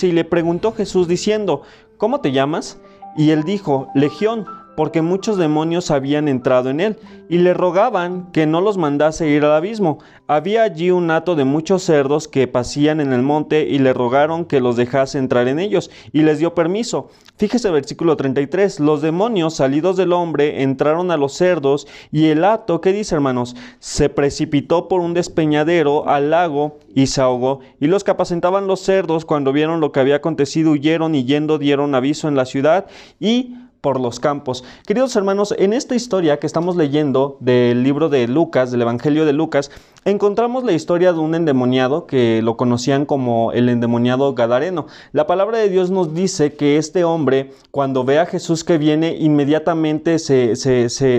dice, y le preguntó Jesús diciendo, ¿cómo te llamas? Y él dijo, Legión, porque muchos demonios habían entrado en él, y le rogaban que no los mandase ir al abismo. Había allí un hato de muchos cerdos que pacían en el monte, y le rogaron que los dejase entrar en ellos, y les dio permiso. Fíjese versículo 33, los demonios salidos del hombre entraron a los cerdos, y el hato, ¿qué dice, hermanos? Se precipitó por un despeñadero al lago y se ahogó. Y los que apacentaban los cerdos, cuando vieron lo que había acontecido, huyeron, y yendo dieron aviso en la ciudad y por los campos. Queridos hermanos, en esta historia que estamos leyendo del libro de Lucas, del Evangelio de Lucas, encontramos la historia de un endemoniado que lo conocían como el endemoniado gadareno. La palabra de Dios nos dice que este hombre, cuando ve a Jesús que viene, inmediatamente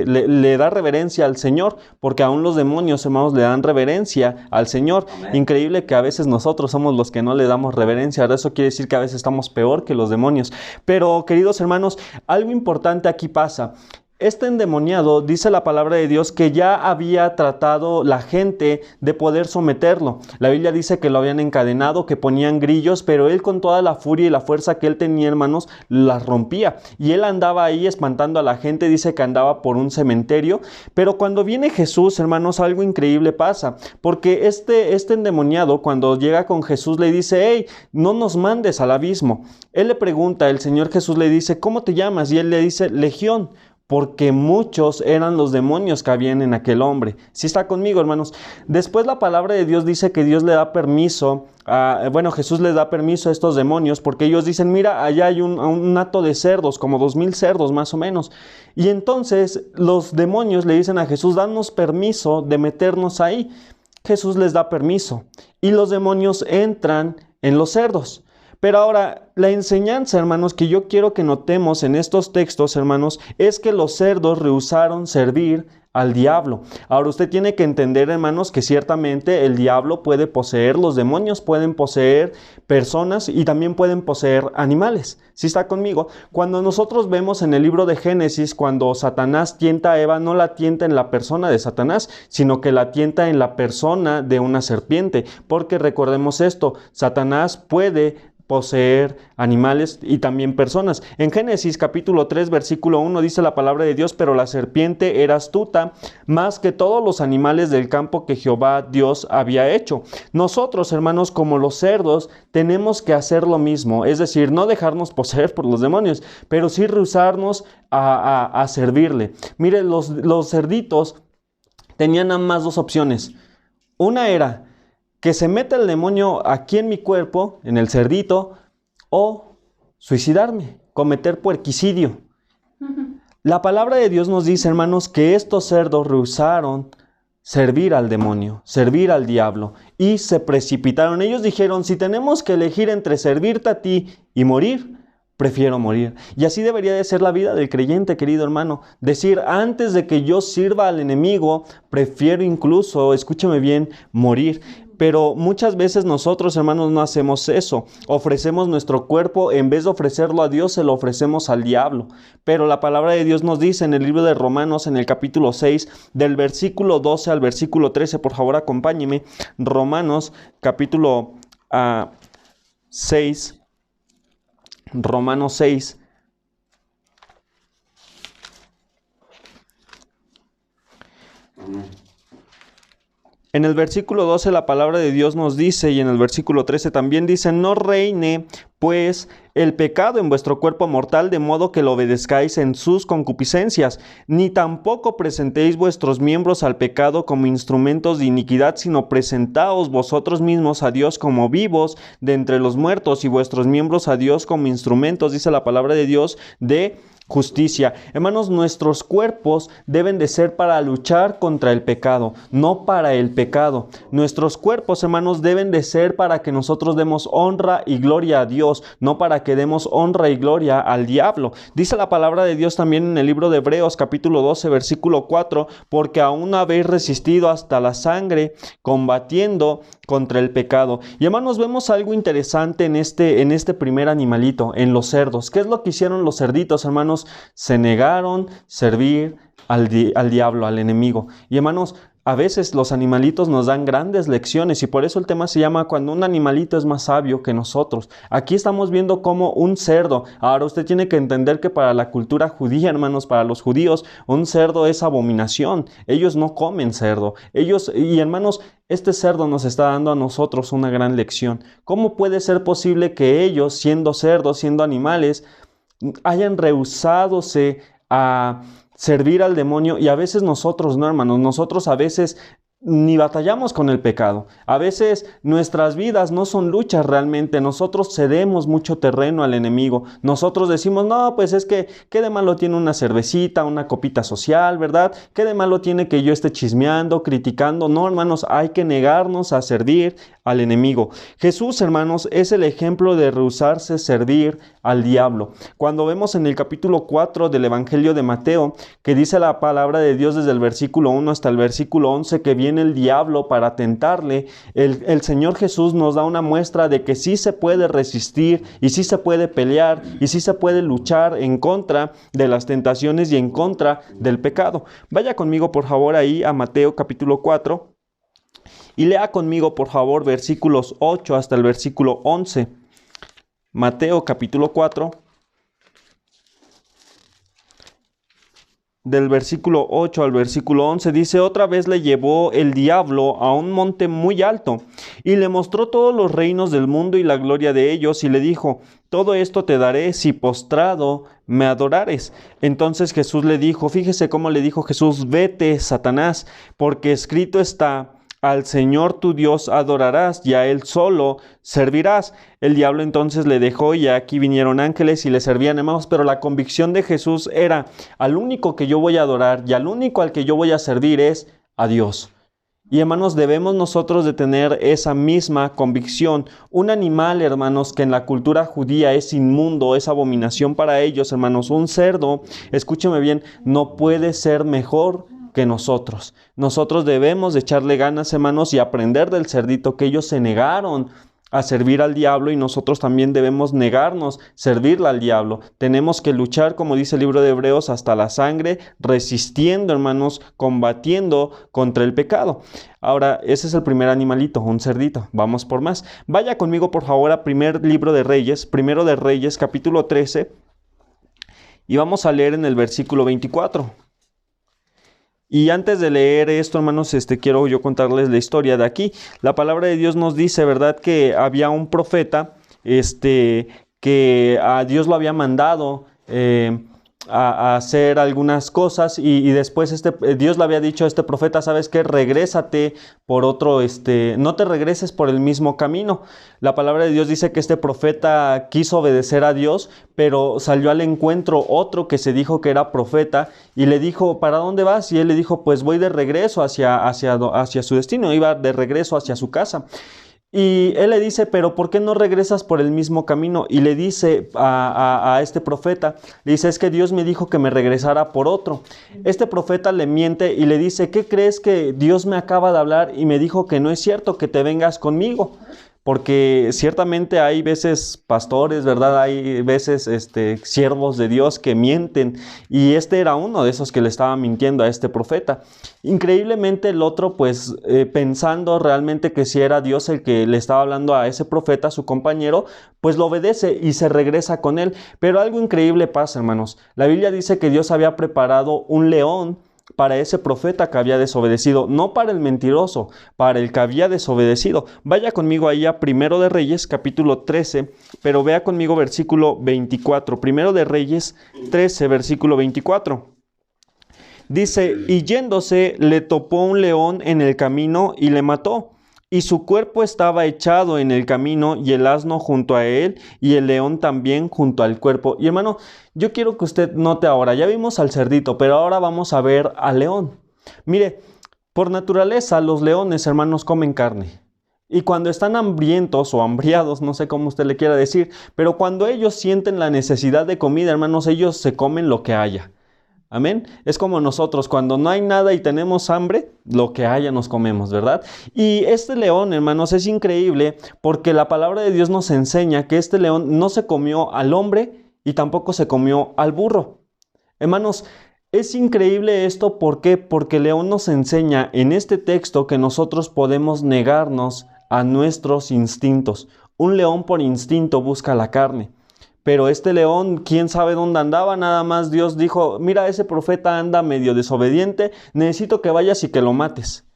le da reverencia al Señor, porque aún los demonios, hermanos, le dan reverencia al Señor. Amén. Increíble que a veces nosotros somos los que no le damos reverencia. Ahora eso quiere decir que a veces estamos peor que los demonios. Pero, queridos hermanos, algo importante aquí pasa. Este endemoniado, dice la palabra de Dios, que ya había tratado la gente de poder someterlo. La Biblia dice que lo habían encadenado, que ponían grillos, pero él con toda la furia y la fuerza que él tenía, hermanos, las rompía. Y él andaba ahí espantando a la gente, dice que andaba por un cementerio. Pero cuando viene Jesús, hermanos, algo increíble pasa. Porque este endemoniado, cuando llega con Jesús, le dice, hey, no nos mandes al abismo. Él le pregunta, el Señor Jesús le dice, ¿cómo te llamas? Y él le dice, Legión, porque muchos eran los demonios que habían en aquel hombre. ¿Sí está conmigo, hermanos? Después la palabra de Dios dice que Dios le da permiso, Jesús les da permiso a estos demonios, porque ellos dicen, mira, allá hay un hato de cerdos, como 2000 cerdos más o menos. Y entonces los demonios le dicen a Jesús, danos permiso de meternos ahí. Jesús les da permiso y los demonios entran en los cerdos. Pero ahora, la enseñanza, hermanos, que yo quiero que notemos en estos textos, hermanos, es que los cerdos rehusaron servir al diablo. Ahora usted tiene que entender, hermanos, que ciertamente el diablo puede poseer, los demonios pueden poseer personas y también pueden poseer animales. ¿Sí está conmigo? Cuando nosotros vemos en el libro de Génesis, cuando Satanás tienta a Eva, no la tienta en la persona de Satanás, sino que la tienta en la persona de una serpiente. Porque recordemos esto, Satanás puede poseer animales y también personas. En Génesis capítulo 3 versículo 1 dice la palabra de Dios, pero la serpiente era astuta más que todos los animales del campo que Jehová Dios había hecho. Nosotros, hermanos, como los cerdos, tenemos que hacer lo mismo, es decir, no dejarnos poseer por los demonios, pero sí rehusarnos a servirle. Mire, los cerditos tenían nada más dos opciones. Una era que se meta el demonio aquí en mi cuerpo, en el cerdito, o suicidarme, cometer puerquicidio. La palabra de Dios nos dice, hermanos, que estos cerdos rehusaron servir al demonio, servir al diablo, y se precipitaron. Ellos dijeron, si tenemos que elegir entre servirte a ti y morir, prefiero morir. Y así debería de ser la vida del creyente, querido hermano. Decir, antes de que yo sirva al enemigo, prefiero incluso, escúcheme bien, morir. Pero muchas veces nosotros, hermanos, no hacemos eso. Ofrecemos nuestro cuerpo, en vez de ofrecerlo a Dios, se lo ofrecemos al diablo. Pero la palabra de Dios nos dice en el libro de Romanos, en el capítulo 6, del versículo 12 al versículo 13, por favor acompáñeme. Romanos, capítulo 6, Romanos 6. En el versículo 12 la palabra de Dios nos dice, y en el versículo 13 también dice, no reine pues el pecado en vuestro cuerpo mortal, de modo que lo obedezcáis en sus concupiscencias, ni tampoco presentéis vuestros miembros al pecado como instrumentos de iniquidad, sino presentaos vosotros mismos a Dios como vivos de entre los muertos, y vuestros miembros a Dios como instrumentos, dice la palabra de Dios, de justicia. Hermanos, nuestros cuerpos deben de ser para luchar contra el pecado, no para el pecado. Nuestros cuerpos, hermanos, deben de ser para que nosotros demos honra y gloria a Dios, no para que demos honra y gloria al diablo. Dice la palabra de Dios también en el libro de Hebreos, capítulo 12, versículo 4, porque aún habéis resistido hasta la sangre, combatiendo contra el pecado. Y hermanos, vemos algo interesante en este primer animalito, en los cerdos. ¿Qué es lo que hicieron los cerditos, hermanos? Se negaron servir al diablo, al enemigo. Y hermanos, A veces los animalitos nos dan grandes lecciones y por eso el tema se llama Cuando un animalito es más sabio que nosotros. Aquí estamos viendo cómo un cerdo, ahora usted tiene que entender que para la cultura judía, hermanos, para los judíos, un cerdo es abominación. Ellos no comen cerdo. Y hermanos, este cerdo nos está dando a nosotros una gran lección. ¿Cómo puede ser posible que ellos, siendo cerdos, siendo animales, hayan rehusádose a servir al demonio? Y a veces nosotros no, hermanos, nosotros a veces ni batallamos con el pecado. A veces nuestras vidas no son luchas realmente. Nosotros cedemos mucho terreno al enemigo. Nosotros decimos, no, pues es que, ¿qué de malo tiene una cervecita, una copita social, verdad? ¿Qué de malo tiene que yo esté chismeando, criticando? No, hermanos, hay que negarnos a servir al enemigo. Jesús, hermanos, es el ejemplo de rehusarse servir al diablo. Cuando vemos en el capítulo 4 del Evangelio de Mateo, que dice la palabra de Dios desde el versículo 1 hasta el versículo 11, que viene el diablo para tentarle, el Señor Jesús nos da una muestra de que sí se puede resistir y sí se puede pelear y sí se puede luchar en contra de las tentaciones y en contra del pecado. Vaya conmigo por favor ahí a Mateo capítulo 4 y lea conmigo por favor versículos 8 hasta el versículo 11. Mateo capítulo 4, del versículo 8 al versículo 11, dice: otra vez le llevó el diablo a un monte muy alto, y le mostró todos los reinos del mundo y la gloria de ellos, y le dijo: todo esto te daré si postrado me adorares. Entonces Jesús le dijo, fíjese cómo le dijo Jesús: vete, Satanás, porque escrito está: al Señor tu Dios adorarás y a Él solo servirás. El diablo entonces le dejó y aquí vinieron ángeles y le servían, hermanos, pero la convicción de Jesús era: al único que yo voy a adorar y al único al que yo voy a servir es a Dios. Y hermanos, debemos nosotros de tener esa misma convicción. Un animal, hermanos, que en la cultura judía es inmundo, es abominación para ellos, hermanos. Un cerdo, escúcheme bien, no puede ser mejor que nosotros. Nosotros debemos de echarle ganas, hermanos, y aprender del cerdito, que ellos se negaron a servir al diablo y nosotros también debemos negarnos servirle al diablo. Tenemos que luchar, como dice el libro de Hebreos, hasta la sangre, resistiendo, hermanos, combatiendo contra el pecado. Ahora, ese es el primer animalito, un cerdito. Vamos por más. Vaya conmigo, por favor, a primero de Reyes, capítulo 13, y vamos a leer en el versículo 24. Y antes de leer esto, hermanos, quiero yo contarles la historia de aquí. La palabra de Dios nos dice, ¿verdad?, que había un profeta, que a Dios lo había mandado a hacer algunas cosas y después Dios le había dicho a este profeta: ¿sabes qué? Regrésate por otro, no te regreses por el mismo camino. La palabra de Dios dice que este profeta quiso obedecer a Dios, pero salió al encuentro otro que se dijo que era profeta y le dijo: ¿para dónde vas? Y él le dijo: pues voy de regreso hacia su destino, iba de regreso hacia su casa. Y él le dice: pero ¿por qué no regresas por el mismo camino? Y le dice a este profeta, le dice: es que Dios me dijo que me regresara por otro. Este profeta le miente y le dice: ¿qué crees? Que Dios me acaba de hablar y me dijo que no es cierto, que te vengas conmigo. Porque ciertamente hay veces pastores, ¿verdad? Hay veces siervos de Dios que mienten. Y era uno de esos que le estaba mintiendo a este profeta. Increíblemente el otro, pues pensando realmente que si era Dios el que le estaba hablando a ese profeta, su compañero, pues lo obedece y se regresa con él. Pero algo increíble pasa, hermanos. La Biblia dice que Dios había preparado un león para ese profeta que había desobedecido, no para el mentiroso, para el que había desobedecido. Vaya conmigo ahí a Primero de Reyes, capítulo 13, pero vea conmigo versículo 24. Primero de Reyes 13, versículo 24. Dice: y yéndose, le topó un león en el camino y le mató. Y su cuerpo estaba echado en el camino, y el asno junto a él, y el león también junto al cuerpo. Y hermano, yo quiero que usted note ahora, ya vimos al cerdito, pero ahora vamos a ver al león. Mire, por naturaleza los leones, hermanos, comen carne. Y cuando están hambrientos o hambriados, no sé cómo usted le quiera decir, pero cuando ellos sienten la necesidad de comida, hermanos, ellos se comen lo que haya. Amén. Es como nosotros, cuando no hay nada y tenemos hambre, lo que haya nos comemos, ¿verdad? Y este león, hermanos, es increíble porque la palabra de Dios nos enseña que este león no se comió al hombre y tampoco se comió al burro. Hermanos, Es increíble esto, ¿por qué? Porque León nos enseña en este texto que nosotros podemos negarnos a nuestros instintos. Un león por instinto busca la carne. Pero este león, quién sabe dónde andaba, nada más Dios dijo, mira, ese profeta anda medio desobediente, necesito que vayas y que lo mates.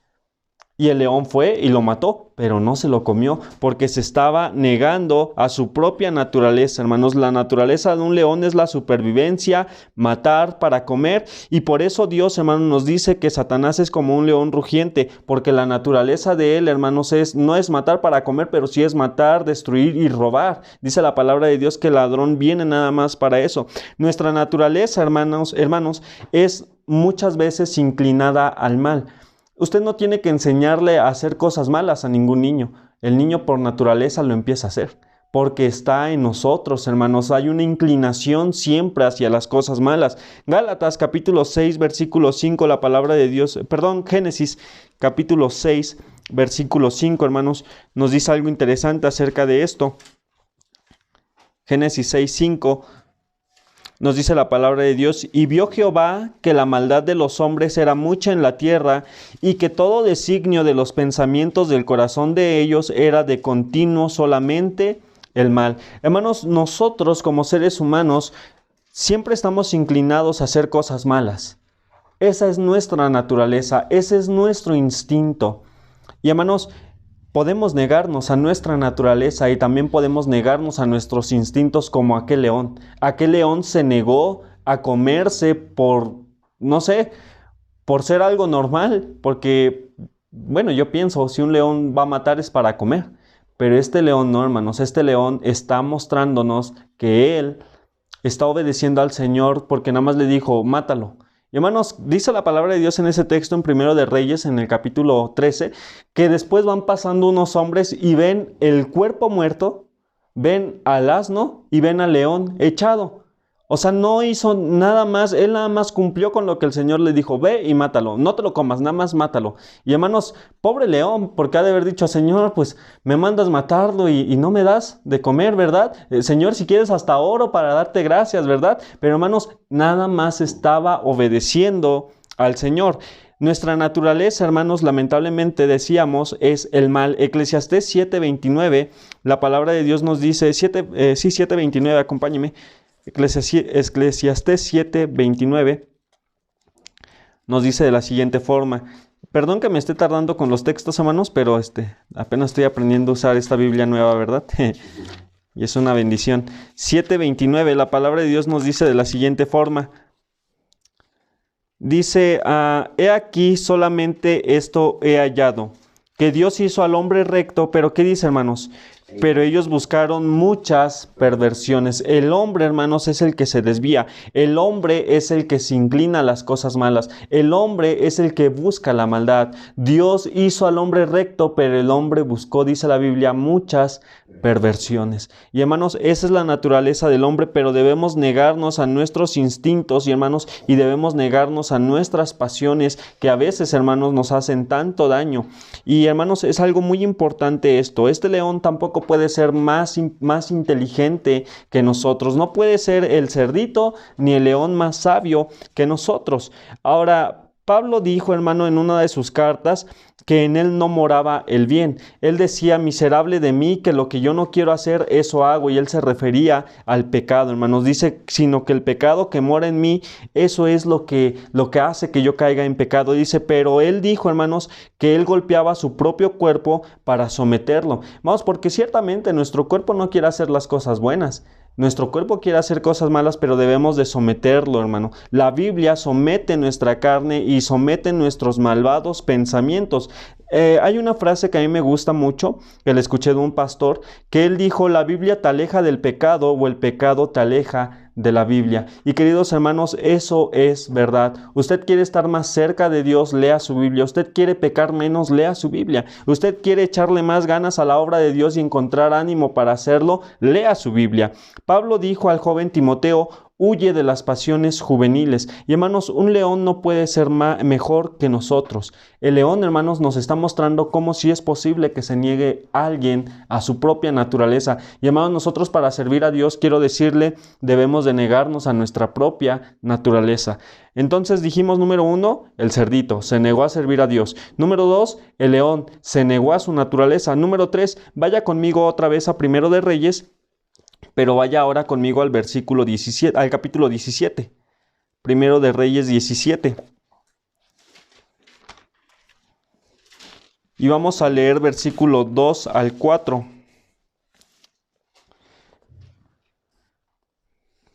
Y el león fue y lo mató, pero no se lo comió, porque se estaba negando a su propia naturaleza, hermanos. La naturaleza de un león es la supervivencia, matar para comer, y por eso Dios, hermanos, nos dice que Satanás es como un león rugiente, porque la naturaleza de él, hermanos, no es matar para comer, pero sí es matar, destruir y robar. Dice la palabra de Dios que el ladrón viene nada más para eso. Nuestra naturaleza, hermanos, es muchas veces inclinada al mal. Usted no tiene que enseñarle a hacer cosas malas a ningún niño. El niño por naturaleza lo empieza a hacer, porque está en nosotros, hermanos. Hay una inclinación siempre hacia las cosas malas. Gálatas capítulo 6, versículo 5, la palabra de Dios, Génesis capítulo 6, versículo 5, hermanos, nos dice algo interesante acerca de esto. Génesis 6, 5. Nos dice la palabra de Dios, y vio Jehová que la maldad de los hombres era mucha en la tierra, y que todo designio de los pensamientos del corazón de ellos era de continuo solamente el mal. Hermanos, nosotros como seres humanos siempre estamos inclinados a hacer cosas malas. Esa es nuestra naturaleza, ese es nuestro instinto. Y hermanos, podemos negarnos a nuestra naturaleza y también podemos negarnos a nuestros instintos como aquel león. Aquel león se negó a comerse por, no sé, por ser algo normal. Porque, bueno, yo pienso, si un león va a matar es para comer. Pero este león no, hermanos. Este león está mostrándonos que él está obedeciendo al Señor porque nada más le dijo, mátalo. Y hermanos, dice la palabra de Dios en ese texto en Primero de Reyes, en el capítulo 13, que después van pasando unos hombres y ven el cuerpo muerto, ven al asno y ven al león echado. O sea, no hizo nada más, él nada más cumplió con lo que el Señor le dijo, ve y mátalo, no te lo comas, nada más mátalo. Y hermanos, pobre león, porque ha de haber dicho, Señor, pues me mandas matarlo y no me das de comer, ¿verdad? Señor, si quieres hasta oro para darte gracias, ¿verdad? Pero hermanos, nada más estaba obedeciendo al Señor. Nuestra naturaleza, hermanos, lamentablemente decíamos, es el mal. Eclesiastés 7:29, la palabra de Dios nos dice, 7:29, acompáñeme. Eclesiastés 7:29 nos dice de la siguiente forma. Perdón que me esté tardando con los textos, hermanos, pero apenas estoy aprendiendo a usar esta Biblia nueva, ¿verdad? Y es una bendición. 7:29, la palabra de Dios nos dice de la siguiente forma. Dice, he aquí solamente esto he hallado, que Dios hizo al hombre recto, pero ¿qué dice, hermanos? Pero ellos buscaron muchas perversiones. El hombre, hermanos, es el que se desvía. El hombre es el que se inclina a las cosas malas. El hombre es el que busca la maldad. Dios hizo al hombre recto, pero el hombre buscó, dice la Biblia, muchas perversiones. Y hermanos, esa es la naturaleza del hombre, pero debemos negarnos a nuestros instintos, y hermanos, y debemos negarnos a nuestras pasiones que a veces, hermanos, nos hacen tanto daño. Y hermanos, es algo muy importante esto. Este león tampoco puede ser más inteligente que nosotros. No puede ser el cerdito ni el león más sabio que nosotros. Ahora, Pablo dijo, hermano, en una de sus cartas, que en él no moraba el bien. Él decía, miserable de mí, que lo que yo no quiero hacer, eso hago. Y él se refería al pecado, hermanos. Dice, sino que el pecado que mora en mí, eso es lo que hace que yo caiga en pecado. Dice, pero él dijo, hermanos, que él golpeaba su propio cuerpo para someterlo. Vamos, porque ciertamente nuestro cuerpo no quiere hacer las cosas buenas. Nuestro cuerpo quiere hacer cosas malas, pero debemos de someterlo, hermano. La Biblia somete nuestra carne y somete nuestros malvados pensamientos. Hay una frase que a mí me gusta mucho, que le escuché de un pastor, que él dijo, la Biblia te aleja del pecado o el pecado te aleja de la Biblia. Y queridos hermanos, eso es verdad. Usted quiere estar más cerca de Dios, lea su Biblia. Usted quiere pecar menos, lea su Biblia. Usted quiere echarle más ganas a la obra de Dios y encontrar ánimo para hacerlo, lea su Biblia. Pablo dijo al joven Timoteo, huye de las pasiones juveniles. Y hermanos, un león no puede ser mejor que nosotros. El león, hermanos, nos está mostrando cómo sí es posible que se niegue alguien a su propia naturaleza. Y hermanos, nosotros para servir a Dios, quiero decirle, debemos de negarnos a nuestra propia naturaleza. Entonces dijimos, número 1, el cerdito se negó a servir a Dios. Número 2, el león se negó a su naturaleza. Número 3, vaya conmigo otra vez a 1 de Reyes, pero vaya ahora conmigo al versículo 17, al capítulo 17. 1 de Reyes 17. Y vamos a leer versículo 2 al 4.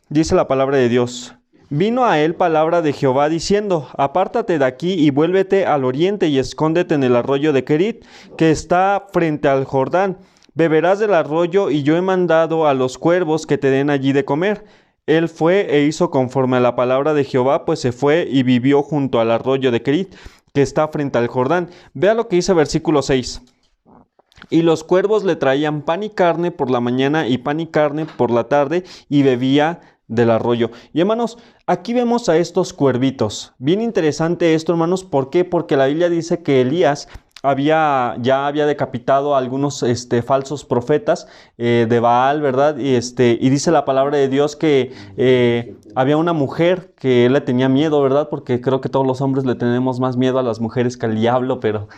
Dice la palabra de Dios: Vino a él palabra de Jehová diciendo: Apártate de aquí y vuélvete al oriente y escóndete en el arroyo de Querit, que está frente al Jordán. Beberás del arroyo, y yo he mandado a los cuervos que te den allí de comer. Él fue e hizo conforme a la palabra de Jehová, pues se fue y vivió junto al arroyo de Querit, que está frente al Jordán. Vea lo que dice versículo 6. Y los cuervos le traían pan y carne por la mañana y pan y carne por la tarde, y bebía del arroyo. Y hermanos, aquí vemos a estos cuervitos. Bien interesante esto, hermanos. ¿Por qué? Porque la Biblia dice que Elías ya había decapitado a algunos falsos profetas de Baal, ¿verdad? Y dice la palabra de Dios que había una mujer que él le tenía miedo, ¿verdad? Porque creo que todos los hombres le tenemos más miedo a las mujeres que al diablo, pero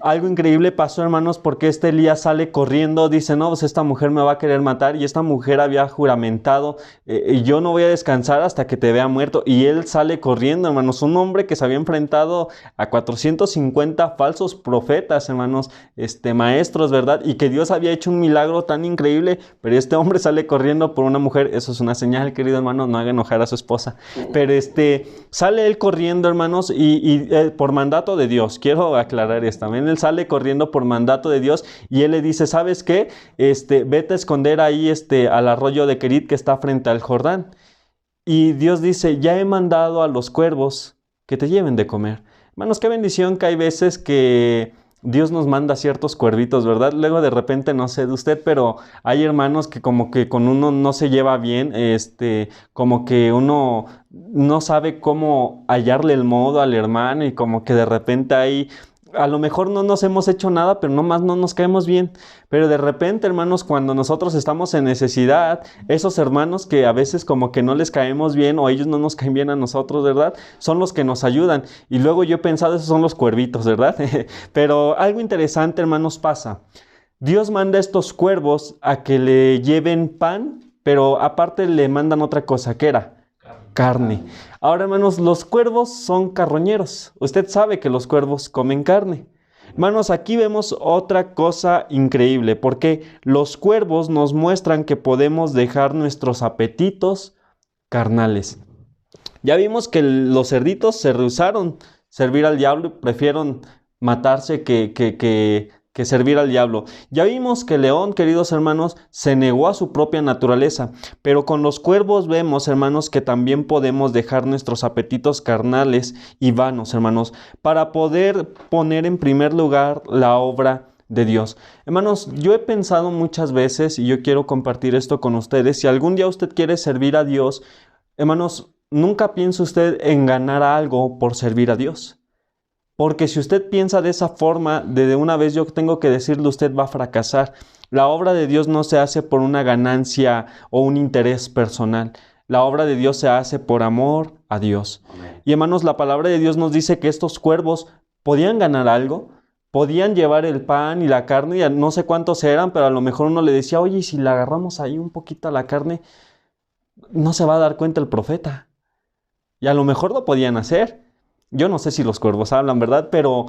algo increíble pasó, hermanos, porque Elías sale corriendo, dice: no, pues esta mujer me va a querer matar, y esta mujer había juramentado, yo no voy a descansar hasta que te vea muerto. Y él sale corriendo, hermanos, un hombre que se había enfrentado a 450 falsos profetas, hermanos, maestros, ¿verdad? Y que Dios había hecho un milagro tan increíble, pero este hombre sale corriendo por una mujer. Eso es una señal, querido hermano, no haga enojar a su esposa. Pero sale él corriendo, hermanos, y por mandato de Dios. Quiero aclarar esto también. Él sale corriendo por mandato de Dios, y él le dice: ¿sabes qué? Vete a esconder ahí al arroyo de Querit, que está frente al Jordán. Y Dios dice: ya he mandado a los cuervos que te lleven de comer. Hermanos, qué bendición que hay veces que Dios nos manda ciertos cuervitos, ¿verdad? Luego de repente, no sé de usted, pero hay hermanos que como que con uno no se lleva bien, como que uno no sabe cómo hallarle el modo al hermano, y como que de repente hay... A lo mejor no nos hemos hecho nada, pero nomás no nos caemos bien. Pero de repente, hermanos, cuando nosotros estamos en necesidad, esos hermanos que a veces como que no les caemos bien, o ellos no nos caen bien a nosotros, ¿verdad? Son los que nos ayudan. Y luego yo he pensado, esos son los cuervitos, ¿verdad? Pero algo interesante, hermanos, pasa. Dios manda a estos cuervos a que le lleven pan, pero aparte le mandan otra cosa. ¿Qué era? Carne. Ahora, hermanos, los cuervos son carroñeros. Usted sabe que los cuervos comen carne. Hermanos, aquí vemos otra cosa increíble, porque los cuervos nos muestran que podemos dejar nuestros apetitos carnales. Ya vimos que los cerditos se rehusaron servir al diablo y prefieren matarse que servir al diablo. Ya vimos que el león, queridos hermanos, se negó a su propia naturaleza, pero con los cuervos vemos, hermanos, que también podemos dejar nuestros apetitos carnales y vanos, hermanos, para poder poner en primer lugar la obra de Dios. Hermanos, yo he pensado muchas veces, y yo quiero compartir esto con ustedes: si algún día usted quiere servir a Dios, hermanos, nunca piense usted en ganar algo por servir a Dios. Porque si usted piensa de esa forma, de una vez yo tengo que decirle, usted va a fracasar. La obra de Dios no se hace por una ganancia o un interés personal. La obra de Dios se hace por amor a Dios. Amén. Y hermanos, la palabra de Dios nos dice que estos cuervos podían ganar algo, podían llevar el pan y la carne, y no sé cuántos eran, pero a lo mejor uno le decía: oye, si le agarramos ahí un poquito a la carne, no se va a dar cuenta el profeta. Y a lo mejor lo podían hacer. Yo no sé si los cuervos hablan, ¿verdad? Pero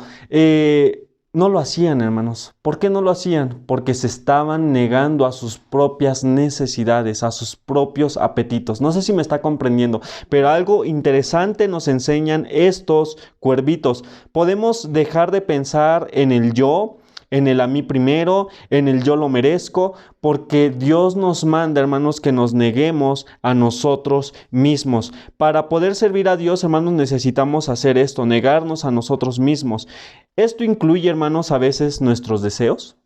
no lo hacían, hermanos. ¿Por qué no lo hacían? Porque se estaban negando a sus propias necesidades, a sus propios apetitos. No sé si me está comprendiendo, pero algo interesante nos enseñan estos cuervitos. Podemos dejar de pensar en el yo, en el a mí primero, en el yo lo merezco, porque Dios nos manda, hermanos, que nos neguemos a nosotros mismos. Para poder servir a Dios, hermanos, necesitamos hacer esto, negarnos a nosotros mismos. Esto incluye, hermanos, a veces nuestros deseos.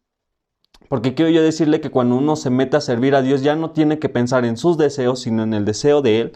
Porque quiero yo decirle que cuando uno se mete a servir a Dios, ya no tiene que pensar en sus deseos, sino en el deseo de Él.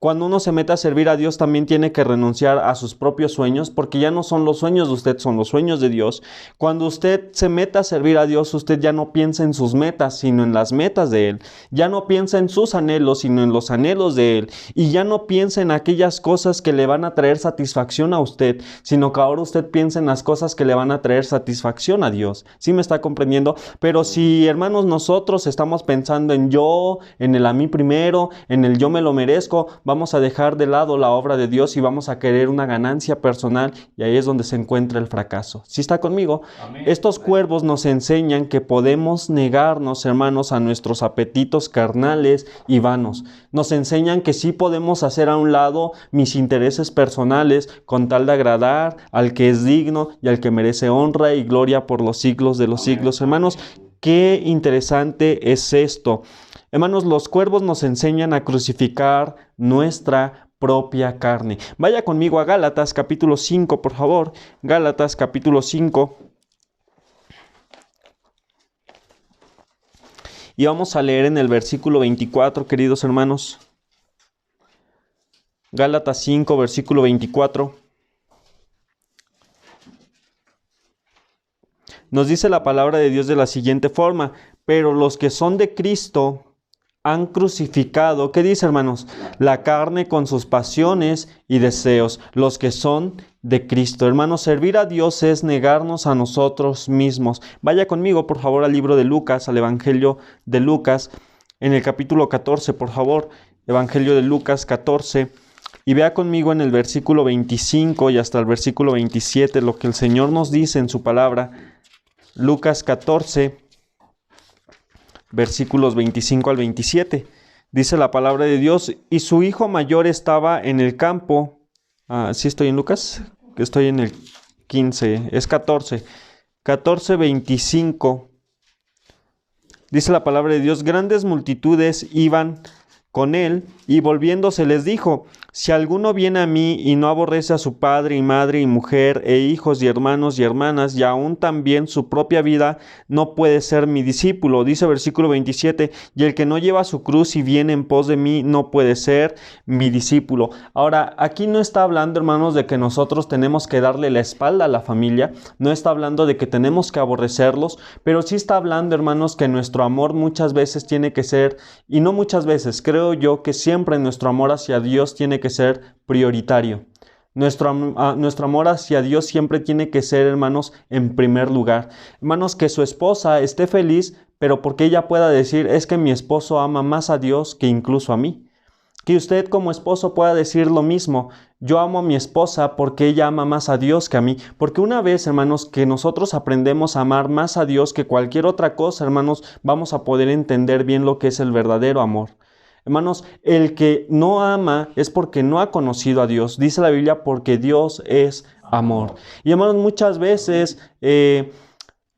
Cuando uno se mete a servir a Dios, también tiene que renunciar a sus propios sueños, porque ya no son los sueños de usted, son los sueños de Dios. Cuando usted se mete a servir a Dios, usted ya no piensa en sus metas, sino en las metas de Él. Ya no piensa en sus anhelos, sino en los anhelos de Él. Y ya no piensa en aquellas cosas que le van a traer satisfacción a usted, sino que ahora usted piensa en las cosas que le van a traer satisfacción a Dios. ¿Sí me está comprendiendo? Pero si, hermanos, nosotros estamos pensando en yo, en el a mí primero, en el yo me lo merezco, vamos a dejar de lado la obra de Dios y vamos a querer una ganancia personal, y ahí es donde se encuentra el fracaso. ¿Sí está conmigo? Amén. Estos cuervos nos enseñan que podemos negarnos, hermanos, a nuestros apetitos carnales y vanos. Nos enseñan que sí podemos hacer a un lado mis intereses personales con tal de agradar al que es digno y al que merece honra y gloria por los siglos de los siglos. Hermanos, qué interesante es esto. Hermanos, los cuervos nos enseñan a crucificar nuestra propia carne. Vaya conmigo a Gálatas capítulo 5, por favor. Gálatas capítulo 5. Y vamos a leer en el versículo 24, queridos hermanos. Gálatas 5, versículo 24. Nos dice la palabra de Dios de la siguiente forma: pero los que son de Cristo han crucificado, ¿qué dice, hermanos? La carne con sus pasiones y deseos, los que son de Cristo. Hermanos, servir a Dios es negarnos a nosotros mismos. Vaya conmigo, por favor, al libro de Lucas, al Evangelio de Lucas, en el capítulo 14, por favor, Evangelio de Lucas 14, y vea conmigo en el versículo 25 y hasta el versículo 27 lo que el Señor nos dice en su palabra. Lucas 14, versículos 25 al 27. Dice la palabra de Dios: y su hijo mayor estaba en el campo. ¿Sí estoy en Lucas? Estoy en el 15, es 14. 14, 25. Dice la palabra de Dios: grandes multitudes iban con él, y volviéndose les dijo: si alguno viene a mí y no aborrece a su padre y madre y mujer e hijos y hermanos y hermanas y aún también su propia vida, no puede ser mi discípulo. Dice versículo 27, y el que no lleva su cruz y viene en pos de mí no puede ser mi discípulo. Ahora, aquí no está hablando, hermanos, de que nosotros tenemos que darle la espalda a la familia, no está hablando de que tenemos que aborrecerlos, pero sí está hablando, hermanos, que nuestro amor muchas veces tiene que ser, y no muchas veces, creo yo que siempre nuestro amor hacia Dios tiene que ser prioritario. Nuestro amor hacia Dios siempre tiene que ser, hermanos, en primer lugar. Hermanos, que su esposa esté feliz, pero porque ella pueda decir: es que mi esposo ama más a Dios que incluso a mí. Que usted como esposo pueda decir lo mismo: yo amo a mi esposa porque ella ama más a Dios que a mí. Porque una vez, hermanos, que nosotros aprendemos a amar más a Dios que cualquier otra cosa, hermanos, vamos a poder entender bien lo que es el verdadero amor. Hermanos, el que no ama es porque no ha conocido a Dios. Dice la Biblia: porque Dios es amor. Y hermanos, muchas veces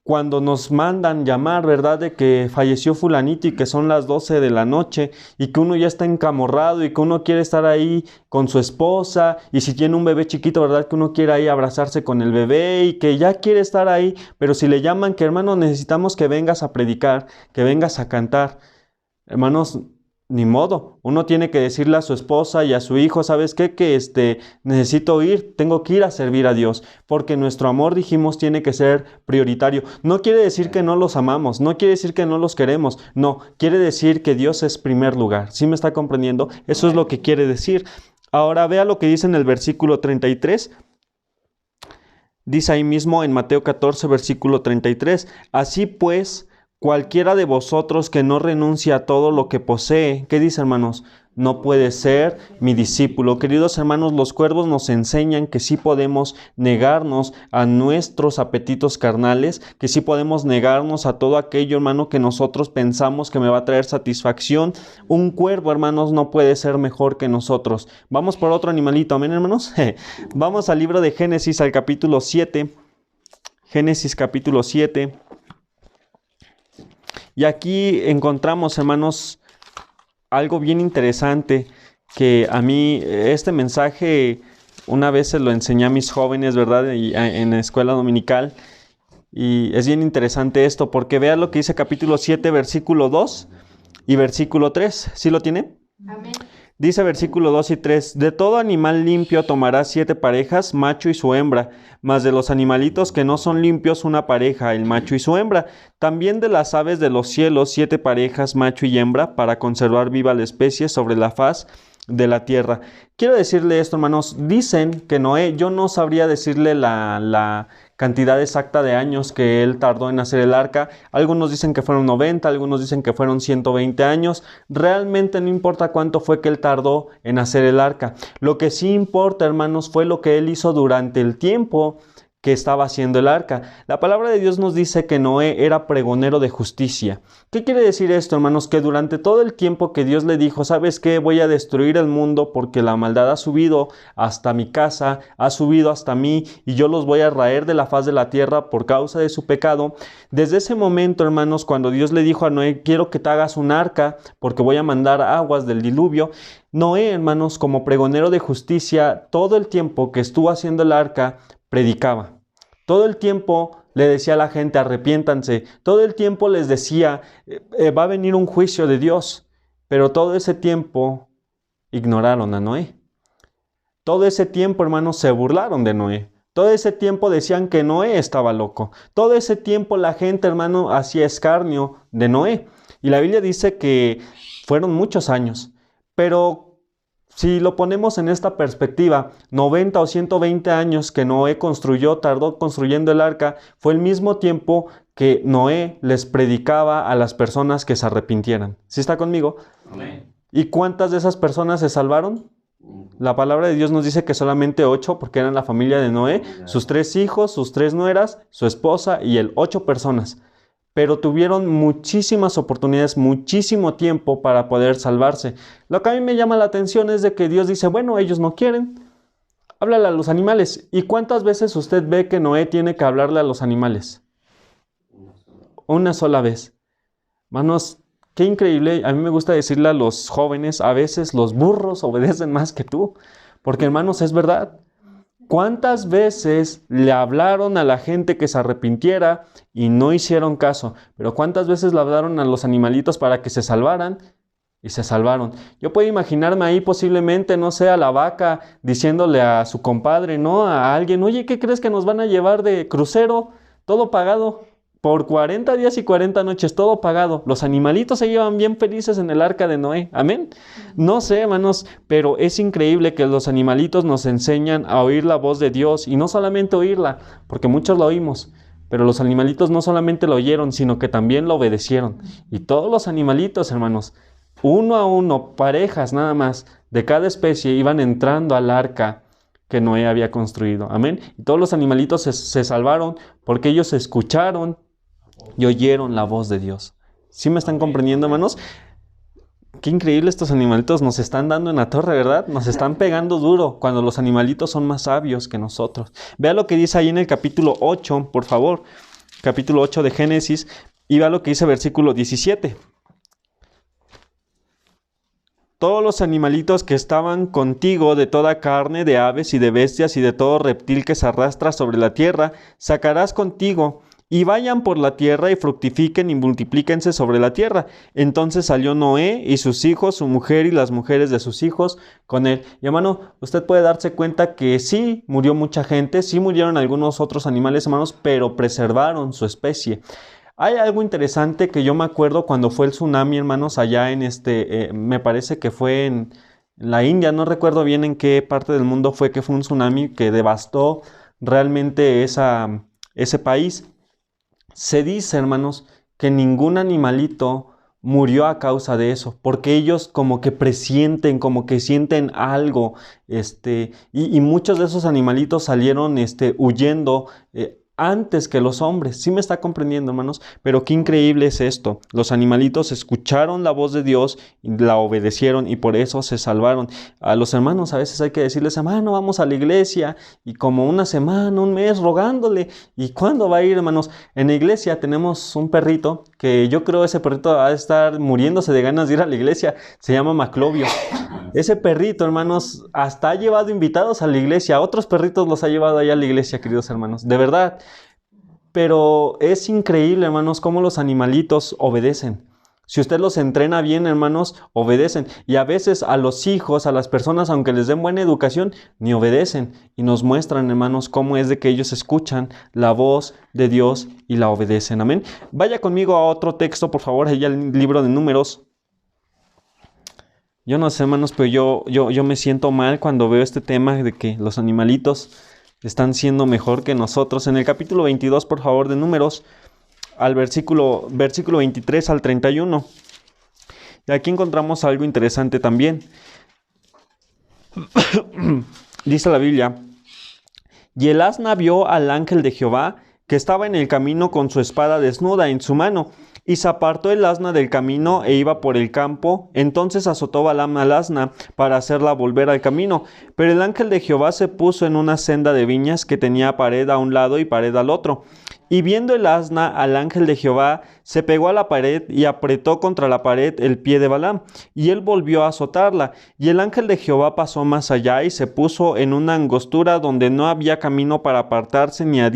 cuando nos mandan llamar, ¿verdad?, de que falleció fulanito y que son las 12 de la noche y que uno ya está encamorrado y que uno quiere estar ahí con su esposa, y si tiene un bebé chiquito, ¿verdad?, que uno quiere ahí abrazarse con el bebé y que ya quiere estar ahí, pero si le llaman que, hermano, necesitamos que vengas a predicar, que vengas a cantar, hermanos, ni modo, uno tiene que decirle a su esposa y a su hijo: ¿sabes qué? Que necesito ir, tengo que ir a servir a Dios, porque nuestro amor, dijimos, tiene que ser prioritario. No quiere decir que no los amamos, no quiere decir que no los queremos, no, quiere decir que Dios es primer lugar. ¿Sí me está comprendiendo? Eso es lo que quiere decir. Ahora vea lo que dice en el versículo 33. Dice ahí mismo en Mateo 14, versículo 33, así pues, cualquiera de vosotros que no renuncie a todo lo que posee, ¿qué dice, hermanos? No puede ser mi discípulo. Queridos hermanos, los cuervos nos enseñan que sí podemos negarnos a nuestros apetitos carnales, que sí podemos negarnos a todo aquello, hermano, que nosotros pensamos que me va a traer satisfacción. Un cuervo, hermanos, no puede ser mejor que nosotros. Vamos por otro animalito, ¿amén, hermanos? Vamos al libro de Génesis, al capítulo 7. Génesis capítulo 7. Y aquí encontramos, hermanos, algo bien interesante que a mí, este mensaje, una vez se lo enseñé a mis jóvenes, ¿verdad? En la escuela dominical. Y es bien interesante esto, porque vean lo que dice capítulo 7, versículo 2 y versículo 3. ¿Sí lo tiene? Amén. Dice versículo 2 y 3, de todo animal limpio tomarás 7 parejas, macho y su hembra, mas de los animalitos que no son limpios una pareja, el macho y su hembra. También de las aves de los cielos 7 parejas, macho y hembra, para conservar viva la especie sobre la faz de la tierra. Quiero decirle esto, hermanos, dicen que Noé, yo no sabría decirle la cantidad exacta de años que él tardó en hacer el arca. Algunos dicen que fueron 90, algunos dicen que fueron 120 años. Realmente no importa cuánto fue que él tardó en hacer el arca. Lo que sí importa, hermanos, fue lo que él hizo durante el tiempo que estaba haciendo el arca. La palabra de Dios nos dice que Noé era pregonero de justicia. ¿Qué quiere decir esto, hermanos? Que durante todo el tiempo que Dios le dijo, ¿sabes qué? Voy a destruir el mundo porque la maldad ha subido hasta mi casa, ha subido hasta mí y yo los voy a raer de la faz de la tierra por causa de su pecado. Desde ese momento, hermanos, cuando Dios le dijo a Noé, quiero que te hagas un arca porque voy a mandar aguas del diluvio, Noé, hermanos, como pregonero de justicia, todo el tiempo que estuvo haciendo el arca, predicaba. Todo el tiempo le decía a la gente, arrepiéntanse. Todo el tiempo les decía, va a venir un juicio de Dios. Pero todo ese tiempo ignoraron a Noé. Todo ese tiempo, hermanos, se burlaron de Noé. Todo ese tiempo decían que Noé estaba loco. Todo ese tiempo la gente, hermano, hacía escarnio de Noé. Y la Biblia dice que fueron muchos años. Pero si lo ponemos en esta perspectiva, 90 o 120 años que Noé tardó construyendo el arca, fue el mismo tiempo que Noé les predicaba a las personas que se arrepintieran. ¿Sí está conmigo? Amén. ¿Y cuántas de esas personas se salvaron? La palabra de Dios nos dice que solamente 8, porque eran la familia de Noé, sus 3 hijos, sus 3 nueras, su esposa y él, 8 personas. Pero tuvieron muchísimas oportunidades, muchísimo tiempo para poder salvarse. Lo que a mí me llama la atención es de que Dios dice, bueno, ellos no quieren, háblale a los animales. ¿Y cuántas veces usted ve que Noé tiene que hablarle a los animales? Una sola vez. Hermanos, qué increíble. A mí me gusta decirle a los jóvenes, a veces los burros obedecen más que tú. Porque, hermanos, es verdad. ¿Cuántas veces le hablaron a la gente que se arrepintiera y no hicieron caso? Pero ¿cuántas veces le hablaron a los animalitos para que se salvaran? Y se salvaron. Yo puedo imaginarme ahí posiblemente, no sé, a la vaca diciéndole a su compadre, ¿no? A alguien, oye, ¿qué crees que nos van a llevar de crucero? Todo pagado. Por 40 días y 40 noches, todo pagado. Los animalitos se llevan bien felices en el arca de Noé. Amén. No sé, hermanos, pero es increíble que los animalitos nos enseñan a oír la voz de Dios. Y no solamente oírla, porque muchos la oímos. Pero los animalitos no solamente lo oyeron, sino que también lo obedecieron. Y todos los animalitos, hermanos, uno a uno, parejas nada más, de cada especie, iban entrando al arca que Noé había construido. Amén. Y todos los animalitos se salvaron porque ellos escucharon y oyeron la voz de Dios. ¿Sí me están comprendiendo, hermanos? Qué increíble, estos animalitos nos están dando en la torre, ¿verdad? Nos están pegando duro cuando los animalitos son más sabios que nosotros. Vea lo que dice ahí en el capítulo 8, por favor. Capítulo 8 de Génesis. Y vea lo que dice versículo 17. Todos los animalitos que estaban contigo, de toda carne, de aves y de bestias y de todo reptil que se arrastra sobre la tierra, sacarás contigo, y vayan por la tierra y fructifiquen y multiplíquense sobre la tierra. Entonces salió Noé y sus hijos, su mujer y las mujeres de sus hijos con él. Y hermano, usted puede darse cuenta que sí murió mucha gente, sí murieron algunos otros animales, hermanos, pero preservaron su especie. Hay algo interesante que yo me acuerdo cuando fue el tsunami, hermanos, allá en me parece que fue en la India, no recuerdo bien en qué parte del mundo fue que fue un tsunami que devastó realmente ese país. Se dice, hermanos, que ningún animalito murió a causa de eso, porque ellos como que presienten, como que sienten algo, y muchos de esos animalitos salieron huyendo antes que los hombres. Sí me está comprendiendo, hermanos, pero qué increíble es esto. Los animalitos escucharon la voz de Dios y la obedecieron y por eso se salvaron. A los hermanos a veces hay que decirles, hermano, vamos a la iglesia, y como una semana, un mes rogándole. ¿Y cuándo va a ir, hermanos? En la iglesia tenemos un perrito que yo creo ese perrito ha de estar muriéndose de ganas de ir a la iglesia. Se llama Maclovio. Ese perrito, hermanos, hasta ha llevado invitados a la iglesia. Otros perritos los ha llevado allá a la iglesia, queridos hermanos. De verdad. Pero es increíble, hermanos, cómo los animalitos obedecen. Si usted los entrena bien, hermanos, obedecen. Y a veces a los hijos, a las personas, aunque les den buena educación, ni obedecen. Y nos muestran, hermanos, cómo es de que ellos escuchan la voz de Dios y la obedecen. Amén. Vaya conmigo a otro texto, por favor, allá el libro de Números. Yo no sé, hermanos, pero yo me siento mal cuando veo este tema de que los animalitos están siendo mejor que nosotros. En el capítulo 22, por favor, de Números, al versículo 23 al 31. Y aquí encontramos algo interesante también. Dice la Biblia: y el asna vio al ángel de Jehová que estaba en el camino con su espada desnuda en su mano, y se apartó el asna del camino e iba por el campo. Entonces azotó Balaam al asna para hacerla volver al camino. Pero el ángel de Jehová se puso en una senda de viñas que tenía pared a un lado y pared al otro. Y viendo el asna al ángel de Jehová, se pegó a la pared y apretó contra la pared el pie de Balaam, y él volvió a azotarla. Y el ángel de Jehová pasó más allá y se puso en una angostura donde no había camino para apartarse ni a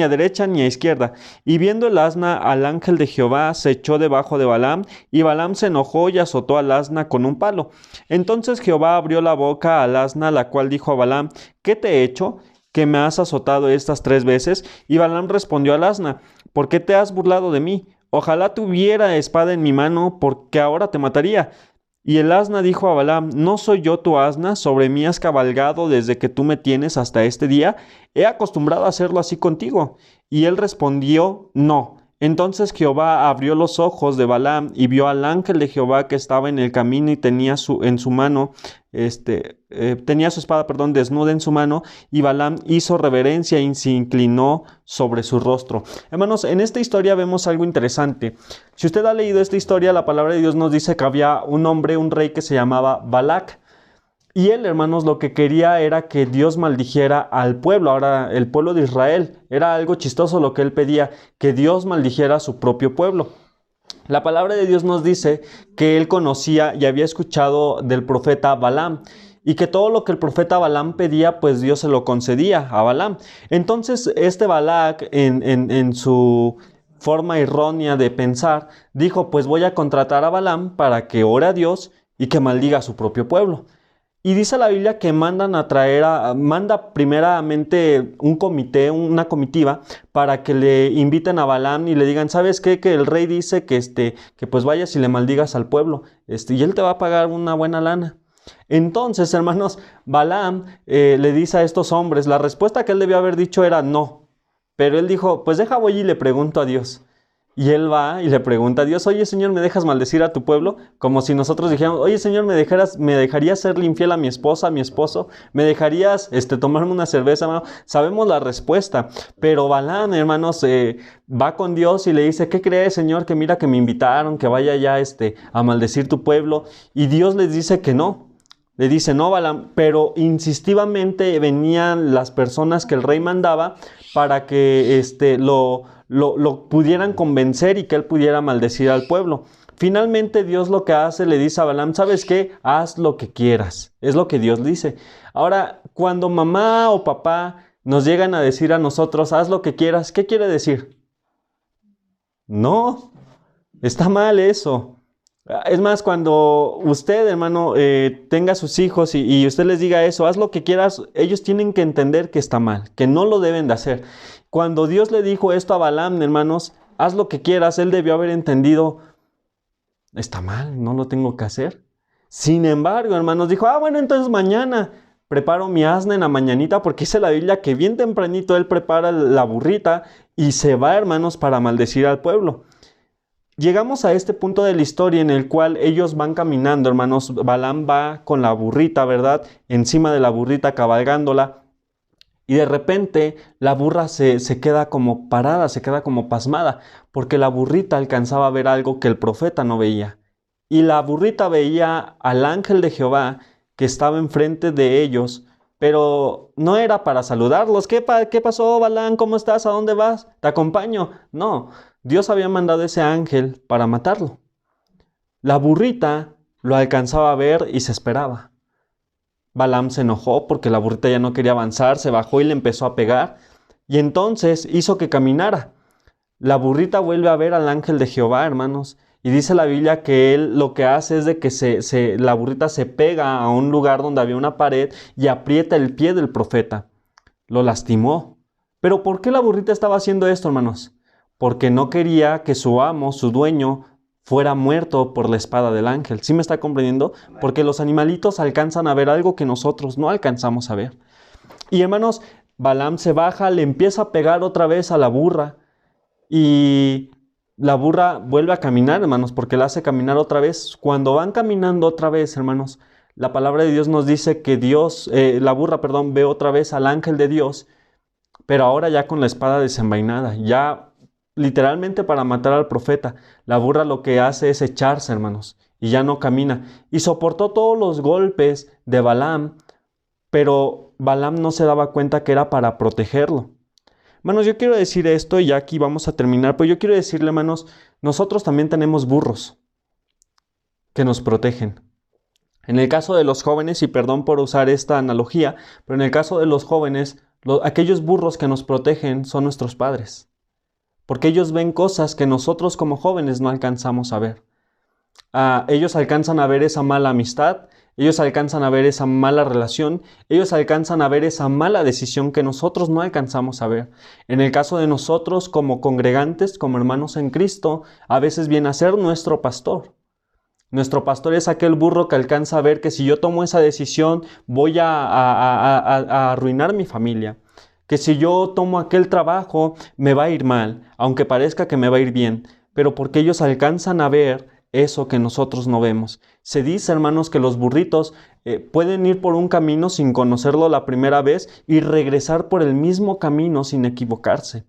derecha ni a izquierda. Y viendo el asna al ángel de Jehová, se echó debajo de Balaam, y Balaam se enojó y azotó al asna con un palo. Entonces Jehová abrió la boca al asna, la cual dijo a Balaam: ¿qué te he hecho, que me has azotado estas 3 veces? Y Balaam respondió al asna: ¿por qué te has burlado de mí? Ojalá tuviera espada en mi mano, porque ahora te mataría. Y el asna dijo a Balaam: ¿no soy yo tu asna? ¿Sobre mí has cabalgado desde que tú me tienes hasta este día? He acostumbrado a hacerlo así contigo. Y él respondió: no. Entonces Jehová abrió los ojos de Balaam y vio al ángel de Jehová que estaba en el camino y tenía en su mano, tenía su espada, desnuda en su mano, y Balaam hizo reverencia y se inclinó sobre su rostro. Hermanos, en esta historia vemos algo interesante. Si usted ha leído esta historia, la palabra de Dios nos dice que había un hombre, un rey que se llamaba Balac. Y él, hermanos, lo que quería era que Dios maldijera al pueblo. Ahora, el pueblo de Israel, era algo chistoso lo que él pedía, que Dios maldijera a su propio pueblo. La palabra de Dios nos dice que él conocía y había escuchado del profeta Balaam, y que todo lo que el profeta Balaam pedía, pues Dios se lo concedía a Balaam. Entonces, este Balac, en su forma errónea de pensar, dijo: pues voy a contratar a Balaam para que ore a Dios y que maldiga a su propio pueblo. Y dice la Biblia que manda primeramente un comité, una comitiva, para que le inviten a Balaam y le digan: ¿sabes qué? Que el rey dice que pues vayas y le maldigas al pueblo, y él te va a pagar una buena lana. Entonces, hermanos, Balaam le dice a estos hombres, la respuesta que él debió haber dicho era no, pero él dijo: pues voy y le pregunto a Dios. Y él va y le pregunta a Dios: oye, Señor, ¿me dejas maldecir a tu pueblo? Como si nosotros dijéramos: oye, Señor, ¿me dejarías serle infiel a mi esposa, a mi esposo? ¿Me dejarías tomarme una cerveza, hermano? Sabemos la respuesta, pero Balaam, hermanos, va con Dios y le dice: ¿qué crees, Señor? Que mira que me invitaron, que vaya ya a maldecir tu pueblo. Y Dios les dice que no. Le dice: no, Balaam, pero insistivamente venían las personas que el rey mandaba para que lo pudieran convencer y que él pudiera maldecir al pueblo. Finalmente Dios lo que hace, le dice a Balaam: ¿sabes qué? Haz lo que quieras. Es lo que Dios dice. Ahora, cuando mamá o papá nos llegan a decir a nosotros: haz lo que quieras, ¿qué quiere decir? No, está mal eso. Es más, cuando usted, hermano, tenga sus hijos y usted les diga eso: haz lo que quieras, ellos tienen que entender que está mal, que no lo deben de hacer. Cuando Dios le dijo esto a Balaam, hermanos: haz lo que quieras, él debió haber entendido: está mal, no lo tengo que hacer. Sin embargo, hermanos, dijo: bueno, entonces mañana preparo mi asna en la mañanita, porque dice la Biblia que bien tempranito él prepara la burrita y se va, hermanos, para maldecir al pueblo. Llegamos a este punto de la historia en el cual ellos van caminando, hermanos. Balaam va con la burrita, ¿verdad? Encima de la burrita, cabalgándola. Y de repente la burra se queda como parada, se queda como pasmada, porque la burrita alcanzaba a ver algo que el profeta no veía. Y la burrita veía al ángel de Jehová que estaba enfrente de ellos, pero no era para saludarlos. ¿Qué pasó, Balaam? ¿Cómo estás? ¿A dónde vas? ¿Te acompaño? No, Dios había mandado ese ángel para matarlo. La burrita lo alcanzaba a ver y se esperaba. Balaam se enojó porque la burrita ya no quería avanzar, se bajó y le empezó a pegar. y entonces hizo que caminara. La burrita vuelve a ver al ángel de Jehová, hermanos, y dice la Biblia que él lo que hace es de que la burrita se pega a un lugar donde había una pared y aprieta el pie del profeta. Lo lastimó. ¿Pero por qué la burrita estaba haciendo esto, hermanos? Porque no quería que su amo, su dueño, fuera muerto por la espada del ángel. ¿Sí me está comprendiendo? Porque los animalitos alcanzan a ver algo que nosotros no alcanzamos a ver. Y hermanos, Balaam se baja, le empieza a pegar otra vez a la burra y la burra vuelve a caminar, hermanos, porque la hace caminar otra vez. Cuando van caminando otra vez, hermanos, la palabra de Dios nos dice que la burra, ve otra vez al ángel de Dios, pero ahora ya con la espada desenvainada, ya literalmente para matar al profeta. La burra lo que hace es echarse, hermanos, y ya no camina. Y soportó todos los golpes de Balaam, pero Balaam no se daba cuenta que era para protegerlo. Hermanos, yo quiero decir esto y ya aquí vamos a terminar, pero yo quiero decirle, hermanos, nosotros también tenemos burros que nos protegen. En el caso de los jóvenes, y perdón por usar esta analogía, pero en el caso de los jóvenes, aquellos burros que nos protegen son nuestros padres. Porque ellos ven cosas que nosotros como jóvenes no alcanzamos a ver. Ellos alcanzan a ver esa mala amistad, ellos alcanzan a ver esa mala relación, ellos alcanzan a ver esa mala decisión que nosotros no alcanzamos a ver. En el caso de nosotros como congregantes, como hermanos en Cristo, a veces viene a ser nuestro pastor. Nuestro pastor es aquel burro que alcanza a ver que si yo tomo esa decisión voy a arruinar mi familia. Que si yo tomo aquel trabajo me va a ir mal, aunque parezca que me va a ir bien, pero porque ellos alcanzan a ver eso que nosotros no vemos. Se dice, hermanos, que los burritos pueden ir por un camino sin conocerlo la primera vez y regresar por el mismo camino sin equivocarse.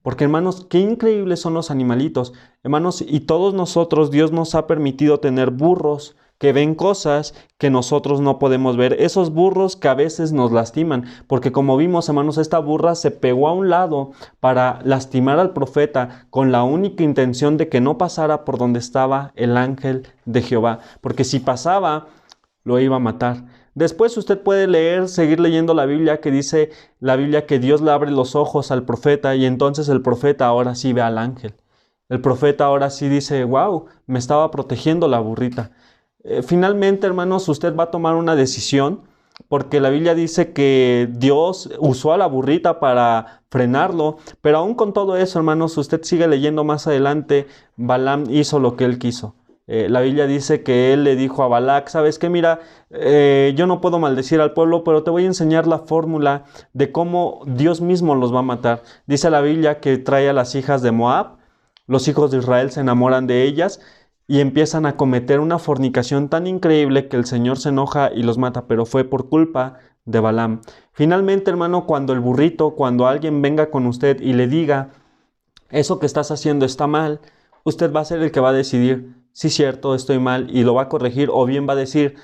Porque, hermanos, qué increíbles son los animalitos. Hermanos, y todos nosotros, Dios nos ha permitido tener burros que ven cosas que nosotros no podemos ver. Esos burros que a veces nos lastiman. Porque como vimos, hermanos, esta burra se pegó a un lado para lastimar al profeta con la única intención de que no pasara por donde estaba el ángel de Jehová. Porque si pasaba, lo iba a matar. Después usted puede seguir leyendo la Biblia, que dice la Biblia que Dios le abre los ojos al profeta y entonces el profeta ahora sí ve al ángel. El profeta ahora sí dice, wow, me estaba protegiendo la burrita. Finalmente, hermanos, usted va a tomar una decisión porque la Biblia dice que Dios usó a la burrita para frenarlo, pero aún con todo eso, hermanos, usted sigue leyendo más adelante, Balaam hizo lo que él quiso. La Biblia dice que él le dijo a Balac, ¿sabes qué? Mira, yo no puedo maldecir al pueblo, pero te voy a enseñar la fórmula de cómo Dios mismo los va a matar. Dice la Biblia que trae a las hijas de Moab, los hijos de Israel se enamoran de ellas y empiezan a cometer una fornicación tan increíble que el Señor se enoja y los mata, pero fue por culpa de Balaam. Finalmente, hermano, cuando alguien venga con usted y le diga, eso que estás haciendo está mal, usted va a ser el que va a decidir, sí, cierto, estoy mal, y lo va a corregir, o bien va a decir,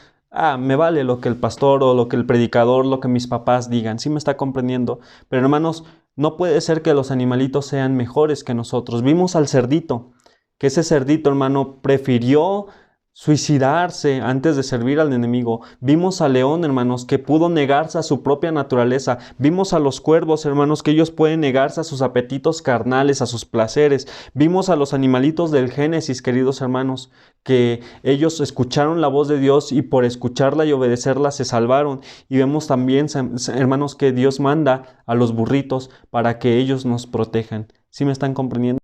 me vale lo que el pastor o lo que el predicador, lo que mis papás digan, sí me está comprendiendo. Pero hermanos, no puede ser que los animalitos sean mejores que nosotros. Vimos al cerdito, que ese cerdito, hermano, prefirió suicidarse antes de servir al enemigo. Vimos al león, hermanos, que pudo negarse a su propia naturaleza. Vimos a los cuervos, hermanos, que ellos pueden negarse a sus apetitos carnales, a sus placeres. Vimos a los animalitos del Génesis, queridos hermanos, que ellos escucharon la voz de Dios y por escucharla y obedecerla se salvaron. Y vemos también, hermanos, que Dios manda a los burritos para que ellos nos protejan. ¿Sí me están comprendiendo?